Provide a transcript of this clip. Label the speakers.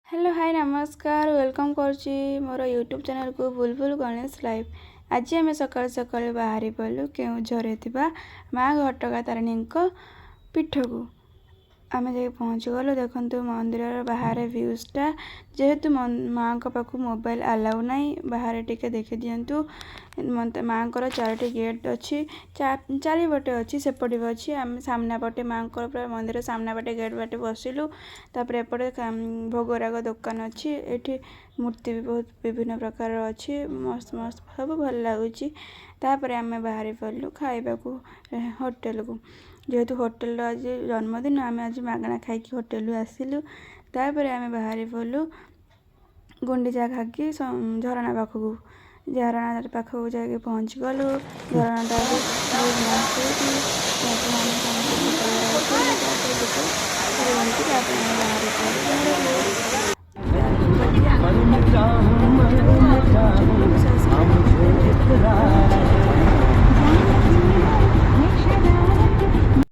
Speaker 1: Hello hi नमस्कार welcome करुच्ची मोर YouTube channel को बुलबुल Ganesh live. आज आम सकाल सकाल बाहरी पड़ू केउझर माँ घटगा तारिणी पीठ को आम जा पहुँची गलु। देखु मंदिर बाहर व्यूजटा जेहेतु माँ पाख मोबाइल आलाउ ना बाहर टिके देखी दिंतु। माँ को चारोटी गेट अच्छी चारिपटे अच्छी सेपटे भी अच्छी आम सामना पटे माँ पूरा मंदिर सामना पटे गेट बाटे बसिलु। तापर एपटे भोगराग दुकान अच्छी एठी मूर्ति भी बहुत विभिन्न प्रकार अच्छी मस्त मस्त सब भल लगुच। तापर आम बाहरी पड़ू खाइबा होटेल को जेहेतु होटेल आज जन्मदिन आम आज मागणा खाई होटेल आसिलु। तापर आम बाहरी पड़ू गुंडीचा खाकी झरणा पाखक झरणा पाखक जाके पहुँची गलु। झरणाटा भी बहुत मस्त बाहरी पड़ू।